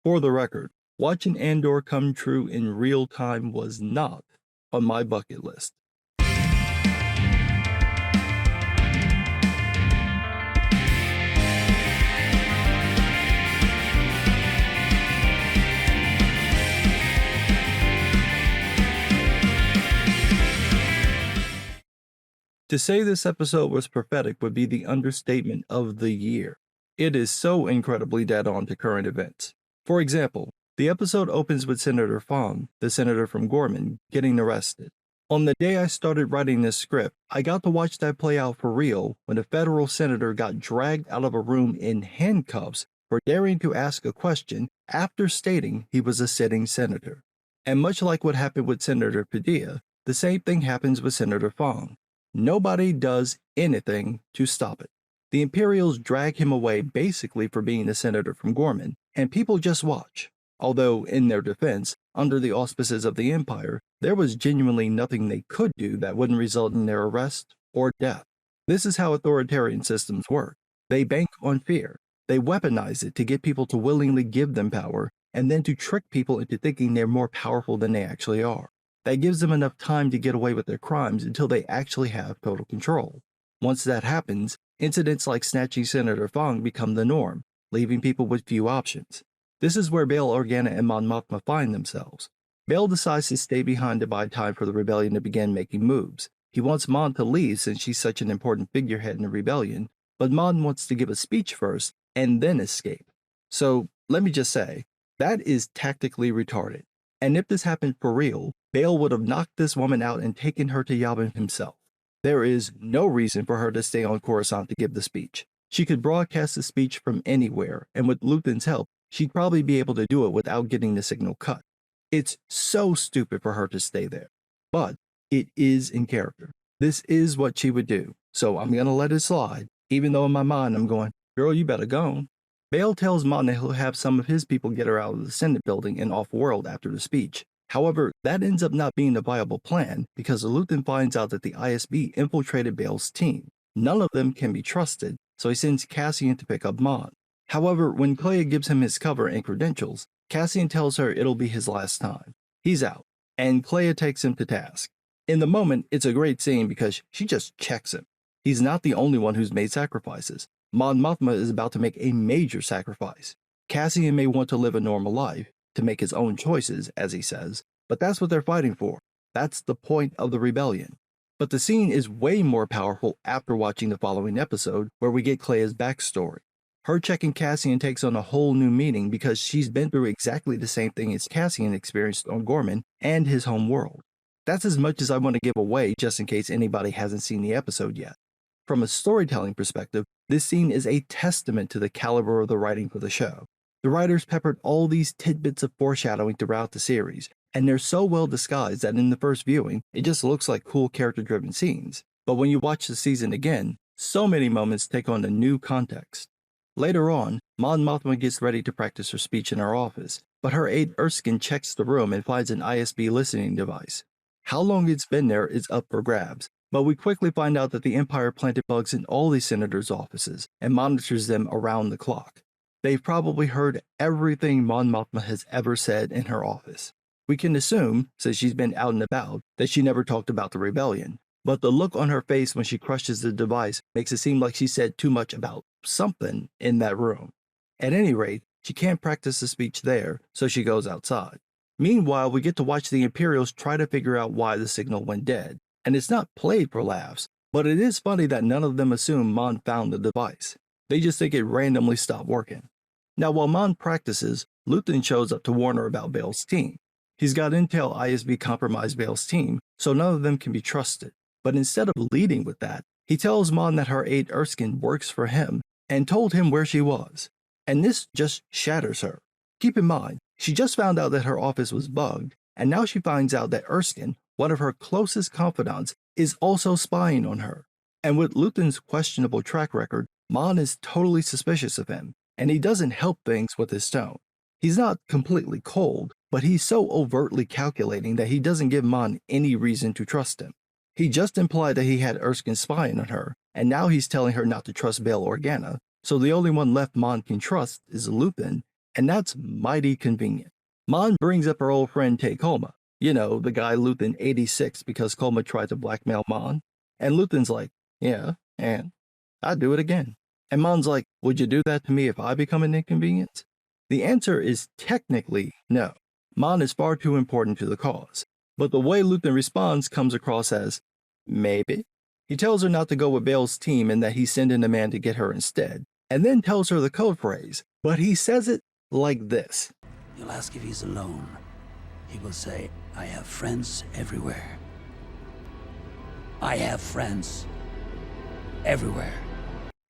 For the record, watching Andor come true in real time was not on my bucket list. To say this episode was prophetic would be the understatement of the year. It is so incredibly dead on to current events. For example, the episode opens with Senator Fong, the senator from Gorman, getting arrested. On the day I started writing this script, I got to watch that play out for real when a federal senator got dragged out of a room in handcuffs for daring to ask a question after stating he was a sitting senator. And much like what happened with Senator Padilla, the same thing happens with Senator Fong. Nobody does anything to stop it. The Imperials drag him away basically for being a senator from Gorman, and people just watch. Although, in their defense, under the auspices of the Empire, there was genuinely nothing they could do that wouldn't result in their arrest or death. This is how authoritarian systems work. They bank on fear. They weaponize it to get people to willingly give them power, and then to trick people into thinking they're more powerful than they actually are. That gives them enough time to get away with their crimes until they actually have total control. Once that happens, incidents like snatching Senator Fong become the norm, leaving people with few options. This is where Bail Organa and Mon Mothma find themselves. Bail decides to stay behind to buy time for the rebellion to begin making moves. He wants Mon to leave since she's such an important figurehead in the rebellion, but Mon wants to give a speech first and then escape. So, let me just say, that is tactically retarded. And if this happened for real, Bail would have knocked this woman out and taken her to Yavin himself. There is no reason for her to stay on Coruscant to give the speech. She could broadcast the speech from anywhere, and with Luthen's help, she'd probably be able to do it without getting the signal cut. It's so stupid for her to stay there. But it is in character. This is what she would do, so I'm gonna let it slide, even though in my mind I'm going, girl, you better go. Bail tells Mon that he'll have some of his people get her out of the Senate building and off-world after the speech. However, that ends up not being a viable plan because Luthen finds out that the ISB infiltrated Bail's team. None of them can be trusted, so he sends Cassian to pick up Mon. However, when Clea gives him his cover and credentials, Cassian tells her it'll be his last time. He's out, and Clea takes him to task. In the moment, it's a great scene because she just checks him. He's not the only one who's made sacrifices. Mon Mothma is about to make a major sacrifice. Cassian may want to live a normal life, to make his own choices, as he says, but that's what they're fighting for. That's the point of the rebellion. But the scene is way more powerful after watching the following episode, where we get Clea's backstory. Her checking Cassian takes on a whole new meaning because she's been through exactly the same thing as Cassian experienced on Gorman and his home world. That's as much as I want to give away just in case anybody hasn't seen the episode yet. From a storytelling perspective, this scene is a testament to the caliber of the writing for the show. The writers peppered all these tidbits of foreshadowing throughout the series, and they're so well disguised that in the first viewing, it just looks like cool character-driven scenes. But when you watch the season again, so many moments take on a new context. Later on, Mon Mothma gets ready to practice her speech in her office, but her aide Erskine checks the room and finds an ISB listening device. How long it's been there is up for grabs, but we quickly find out that the Empire planted bugs in all these senators' offices and monitors them around the clock. They've probably heard everything Mon Mothma has ever said in her office. We can assume, since she's been out and about, that she never talked about the rebellion, but the look on her face when she crushes the device makes it seem like she said too much about something in that room. At any rate, she can't practice the speech there, so she goes outside. Meanwhile, we get to watch the Imperials try to figure out why the signal went dead, and it's not played for laughs, but it is funny that none of them assume Mon found the device. They just think it randomly stopped working. Now, while Mon practices, Luthen shows up to warn her about Bail's team. He's got intel ISB compromised Bail's team, so none of them can be trusted. But instead of leading with that, he tells Mon that her aide Erskine works for him and told him where she was. And this just shatters her. Keep in mind, she just found out that her office was bugged, and now she finds out that Erskine, one of her closest confidants, is also spying on her. And with Luthen's questionable track record, Mon is totally suspicious of him, and he doesn't help things with his tone. He's not completely cold, but he's so overtly calculating that he doesn't give Mon any reason to trust him. He just implied that he had Erskine spying on her, and now he's telling her not to trust Bail Organa, so the only one left Mon can trust is Luthen, and that's mighty convenient. Mon brings up her old friend Tay Kolma, the guy Luthen 86 because Kolma tried to blackmail Mon, and Luthen's like, yeah, and I'd do it again. And Mon's like, would you do that to me if I become an inconvenience? The answer is technically no. Mon is far too important to the cause, but the way Luthen responds comes across as, maybe. He tells her not to go with Bale's team and that he's sending a man to get her instead, and then tells her the code phrase, but he says it like this. You'll ask if he's alone. He will say, I have friends everywhere. I have friends everywhere.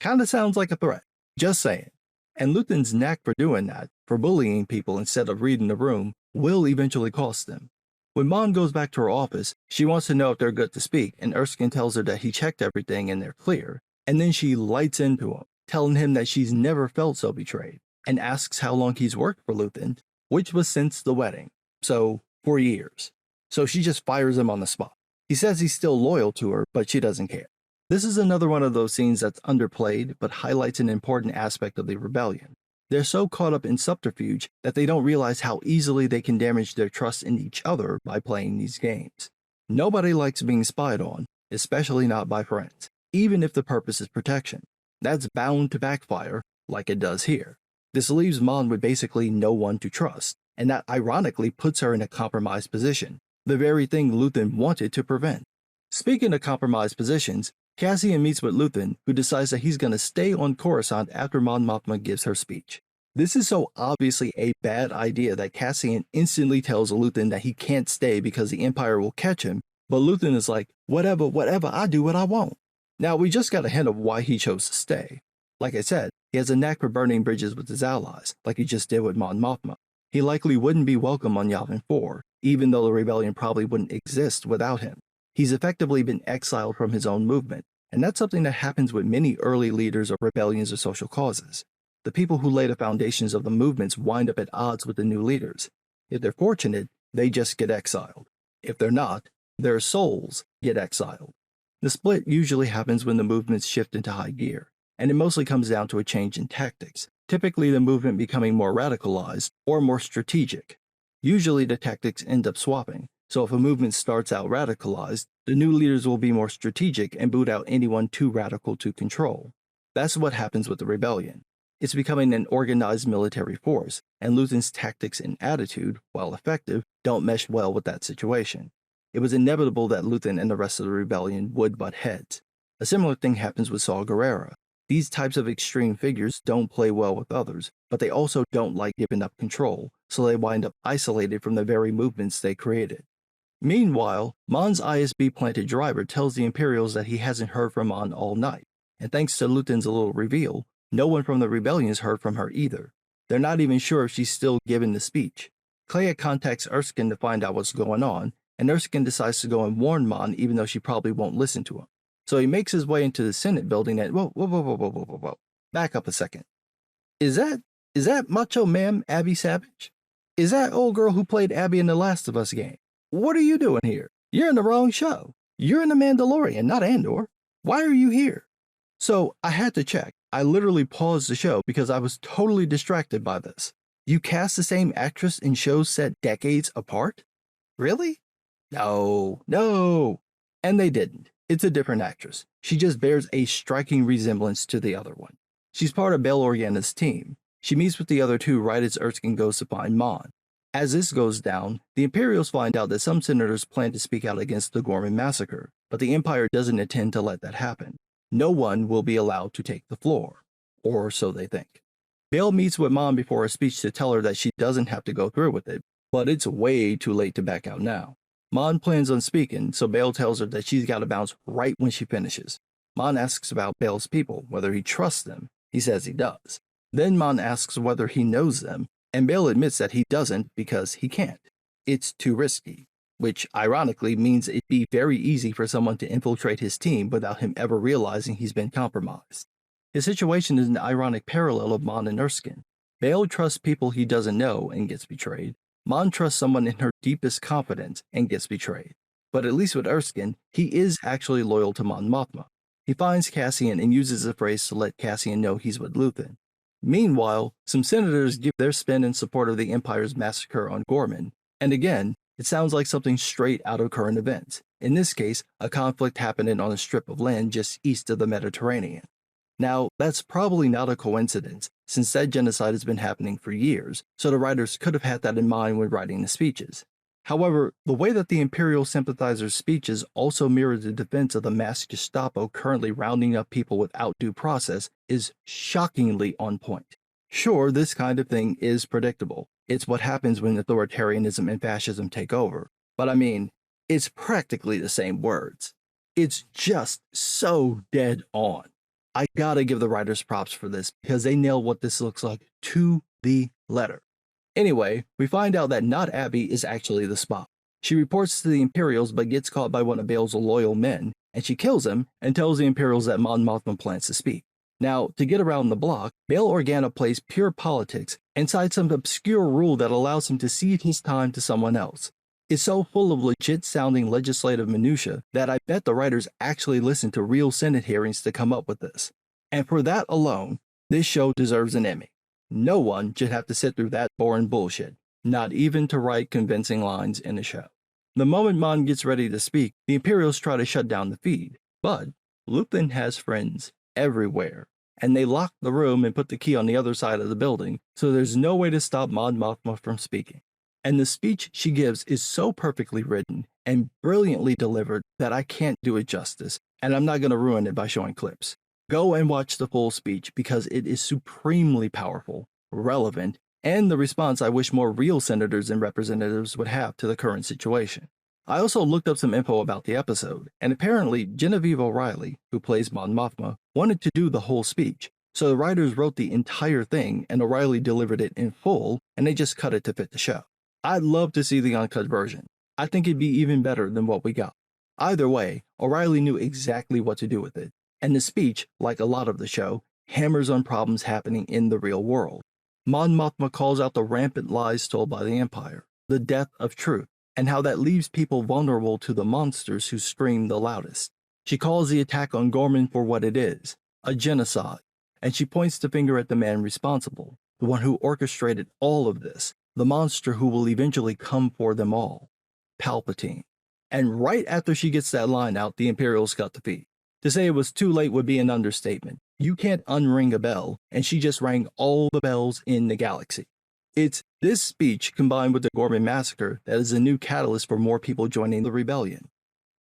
Kinda sounds like a threat. Just saying. And Luthen's knack for doing that, for bullying people instead of reading the room, will eventually cost them. When Mon goes back to her office, she wants to know if they're good to speak, and Erskine tells her that he checked everything and they're clear. And then she lights into him, telling him that she's never felt so betrayed, and asks how long he's worked for Luthen, which was since the wedding. So, 4 years. So she just fires him on the spot. He says he's still loyal to her, but she doesn't care. This is another one of those scenes that's underplayed, but highlights an important aspect of the rebellion. They're so caught up in subterfuge that they don't realize how easily they can damage their trust in each other by playing these games. Nobody likes being spied on, especially not by friends, even if the purpose is protection. That's bound to backfire, like it does here. This leaves Mon with basically no one to trust, and that ironically puts her in a compromised position, the very thing Luthen wanted to prevent. Speaking of compromised positions, Cassian meets with Luthen, who decides that he's going to stay on Coruscant after Mon Mothma gives her speech. This is so obviously a bad idea that Cassian instantly tells Luthen that he can't stay because the Empire will catch him, but Luthen is like, whatever, I do what I want. Now, we just got a hint of why he chose to stay. Like I said, he has a knack for burning bridges with his allies, like he just did with Mon Mothma. He likely wouldn't be welcome on Yavin 4, even though the rebellion probably wouldn't exist without him. He's effectively been exiled from his own movement, and that's something that happens with many early leaders of rebellions or social causes. The people who lay the foundations of the movements wind up at odds with the new leaders. If they're fortunate, they just get exiled. If they're not, their souls get exiled. The split usually happens when the movements shift into high gear, and it mostly comes down to a change in tactics, typically the movement becoming more radicalized or more strategic. Usually the tactics end up swapping, so if a movement starts out radicalized, the new leaders will be more strategic and boot out anyone too radical to control. That's what happens with the rebellion. It's becoming an organized military force, and Luthen's tactics and attitude, while effective, don't mesh well with that situation. It was inevitable that Luthen and the rest of the rebellion would butt heads. A similar thing happens with Saw Gerrera. These types of extreme figures don't play well with others, but they also don't like giving up control, so they wind up isolated from the very movements they created. Meanwhile, Mon's ISB-planted driver tells the Imperials that he hasn't heard from Mon all night, and thanks to Luthen's little reveal, no one from the rebellion's heard from her either. They're not even sure if she's still giving the speech. Clea contacts Erskine to find out what's going on, and Erskine decides to go and warn Mon even though she probably won't listen to him. So he makes his way into the Senate building and whoa. Back up a second. Is that Macho Man Abby Savage? Is that old girl who played Abby in the Last of Us game? What are you doing here? You're in the wrong show. You're in The Mandalorian, not Andor. Why are you here? So I had to check. I literally paused the show because I was totally distracted by this. You cast the same actress in shows set decades apart? Really? No. And they didn't. It's a different actress. She just bears a striking resemblance to the other one. She's part of Bail Organa's team. She meets with the other two right as Erskine goes to find Mon. As this goes down, the Imperials find out that some senators plan to speak out against the Gorman massacre, but the Empire doesn't intend to let that happen. No one will be allowed to take the floor, or so they think. Bail meets with Mon before her speech to tell her that she doesn't have to go through with it, but it's way too late to back out now. Mon plans on speaking, so Bail tells her that she's got to bounce right when she finishes. Mon asks about Bail's people, whether he trusts them. He says he does. Then Mon asks whether he knows them, and Bail admits that he doesn't because he can't. It's too risky, which ironically means it'd be very easy for someone to infiltrate his team without him ever realizing he's been compromised. His situation is an ironic parallel of Mon and Erskine. Bail trusts people he doesn't know and gets betrayed. Mon trusts someone in her deepest confidence and gets betrayed. But at least with Erskine, he is actually loyal to Mon Mothma. He finds Cassian and uses the phrase to let Cassian know he's with Luthen. Meanwhile, some senators give their spin in support of the Empire's massacre on Gorman, and again, it sounds like something straight out of current events. In this case, a conflict happening on a strip of land just east of the Mediterranean. Now, that's probably not a coincidence, since that genocide has been happening for years, so the writers could have had that in mind when writing the speeches. However, the way that the Imperial sympathizers' speeches also mirror the defense of the mass Gestapo currently rounding up people without due process is shockingly on point. Sure, this kind of thing is predictable. It's what happens when authoritarianism and fascism take over. But I mean, it's practically the same words. It's just so dead on. I gotta give the writers props for this because they nail what this looks like to the letter. Anyway, we find out that not Abby is actually the spy. She reports to the Imperials but gets caught by one of Bale's loyal men, and she kills him and tells the Imperials that Mon Mothma plans to speak. Now, to get around the block, Bail Organa plays pure politics and cites some obscure rule that allows him to cede his time to someone else. It's so full of legit-sounding legislative minutia that I bet the writers actually listened to real Senate hearings to come up with this. And for that alone, this show deserves an Emmy. No one should have to sit through that boring bullshit, not even to write convincing lines in a show. The moment Mon gets ready to speak, the Imperials try to shut down the feed, but Lupin has friends everywhere, and they lock the room and put the key on the other side of the building, so there's no way to stop Mon Mothma from speaking. And the speech she gives is so perfectly written and brilliantly delivered that I can't do it justice, and I'm not going to ruin it by showing clips. Go and watch the full speech because it is supremely powerful, relevant, and the response I wish more real senators and representatives would have to the current situation. I also looked up some info about the episode, and apparently Genevieve O'Reilly, who plays Mon Mothma, wanted to do the whole speech, so the writers wrote the entire thing and O'Reilly delivered it in full, and they just cut it to fit the show. I'd love to see the uncut version. I think it'd be even better than what we got. Either way, O'Reilly knew exactly what to do with it, and the speech, like a lot of the show, hammers on problems happening in the real world. Mon Mothma calls out the rampant lies told by the Empire, the death of truth, and how that leaves people vulnerable to the monsters who scream the loudest. She calls the attack on Gorman for what it is, a genocide, and she points the finger at the man responsible, the one who orchestrated all of this, the monster who will eventually come for them all, Palpatine. And right after she gets that line out, the Imperials cut the feed. To say it was too late would be an understatement. You can't unring a bell, and she just rang all the bells in the galaxy. It's this speech combined with the Gorman massacre that is a new catalyst for more people joining the rebellion.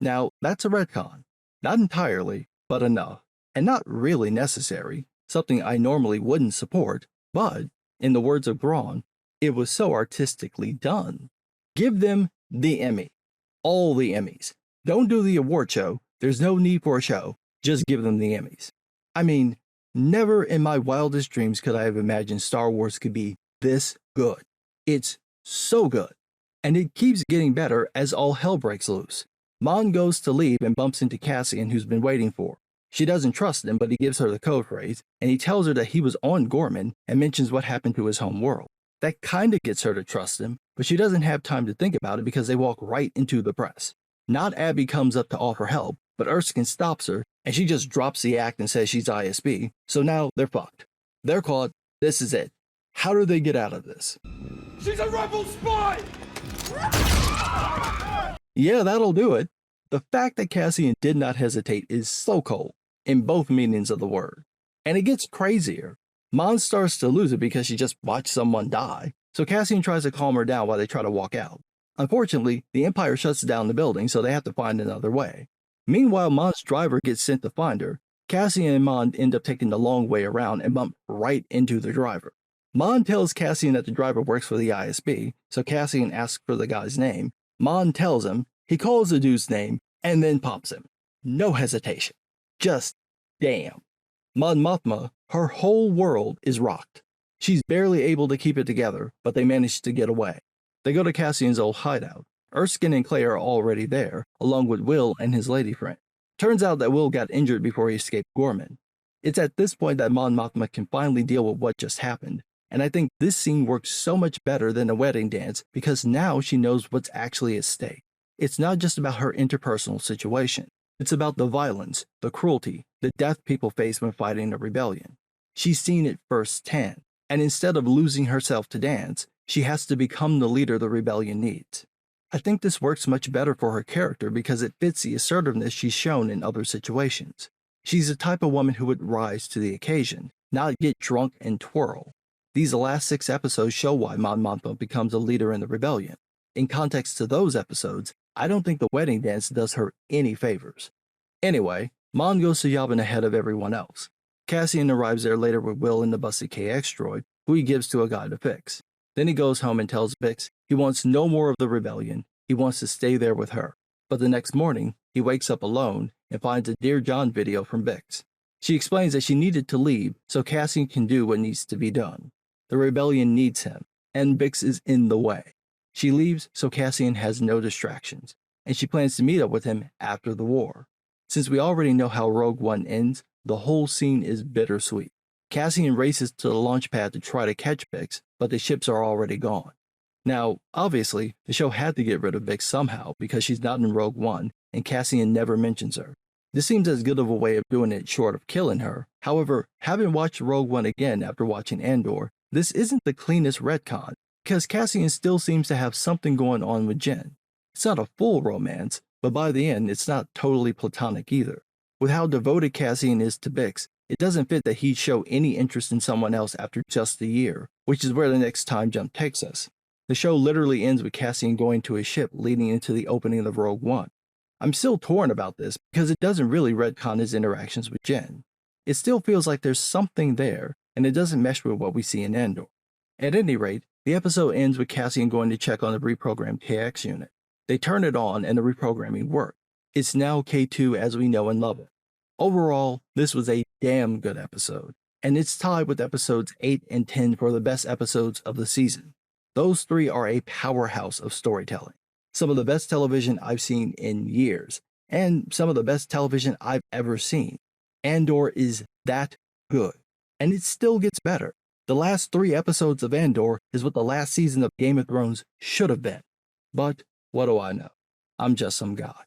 Now, that's a retcon. Not entirely, but enough. And not really necessary, something I normally wouldn't support, but, in the words of Braun, it was so artistically done. Give them the Emmy. All the Emmys. Don't do the award show. There's no need for a show. Just give them the Emmys. I mean, never in my wildest dreams could I have imagined Star Wars could be this good. It's so good. And it keeps getting better as all hell breaks loose. Mon goes to leave and bumps into Cassian, who's been waiting for her. She doesn't trust him, but he gives her the code phrase, and he tells her that he was on Gorman and mentions what happened to his home world. That kinda gets her to trust him, but she doesn't have time to think about it because they walk right into the press. Not Abby comes up to offer help, but Erskine stops her, and she just drops the act and says she's ISB, so now they're fucked. They're caught. This is it. How do they get out of this? She's a rebel spy! Yeah, that'll do it. The fact that Cassian did not hesitate is so cold, in both meanings of the word. And it gets crazier. Mon starts to lose it because she just watched someone die, so Cassian tries to calm her down while they try to walk out. Unfortunately, the Empire shuts down the building, so they have to find another way. Meanwhile, Mon's driver gets sent to find her. Cassian and Mon end up taking the long way around and bump right into the driver. Mon tells Cassian that the driver works for the ISB, so Cassian asks for the guy's name. Mon tells him, he calls the dude's name, and then pops him. No hesitation. Just damn. Mon Mothma, her whole world is rocked. She's barely able to keep it together, but they manage to get away. They go to Cassian's old hideout. Erskine and Clay are already there, along with Will and his lady friend. Turns out that Will got injured before he escaped Gorman. It's at this point that Mon Mothma can finally deal with what just happened, and I think this scene works so much better than a wedding dance because now she knows what's actually at stake. It's not just about her interpersonal situation. It's about the violence, the cruelty, the death people face when fighting a rebellion. She's seen it firsthand, and instead of losing herself to dance, she has to become the leader the rebellion needs. I think this works much better for her character because it fits the assertiveness she's shown in other situations. She's the type of woman who would rise to the occasion, not get drunk and twirl. These last 6 episodes show why Mon Mothma becomes a leader in the rebellion. In context to those episodes, I don't think the wedding dance does her any favors. Anyway, Mon goes to Yavin ahead of everyone else. Cassian arrives there later with Will in the busted KX droid, who he gives to a guy to fix. Then he goes home and tells Bix he wants no more of the rebellion, he wants to stay there with her. But the next morning, he wakes up alone and finds a Dear John video from Bix. She explains that she needed to leave so Cassian can do what needs to be done. The rebellion needs him, and Bix is in the way. She leaves so Cassian has no distractions, and she plans to meet up with him after the war. Since we already know how Rogue One ends, the whole scene is bittersweet. Cassian races to the launch pad to try to catch Bix, but the ships are already gone. Now, obviously, the show had to get rid of Bix somehow because she's not in Rogue One, and Cassian never mentions her. This seems as good of a way of doing it short of killing her. However, having watched Rogue One again after watching Andor, this isn't the cleanest retcon, because Cassian still seems to have something going on with Jen. It's not a full romance, but by the end, it's not totally platonic either. With how devoted Cassian is to Bix, it doesn't fit that he'd show any interest in someone else after just a year, which is where the next time jump takes us. The show literally ends with Cassian going to his ship leading into the opening of Rogue One. I'm still torn about this because it doesn't really retcon his interactions with Jen. It still feels like there's something there, and it doesn't mesh with what we see in Andor. At any rate, the episode ends with Cassian going to check on the reprogrammed KX unit. They turn it on and the reprogramming worked. It's now K2 as we know and love it. Overall, this was a damn good episode, and it's tied with episodes 8 and 10 for the best episodes of the season. Those 3 are a powerhouse of storytelling. Some of the best television I've seen in years, and some of the best television I've ever seen. Andor is that good, and it still gets better. The last 3 episodes of Andor is what the last season of Game of Thrones should have been. But what do I know? I'm just some guy.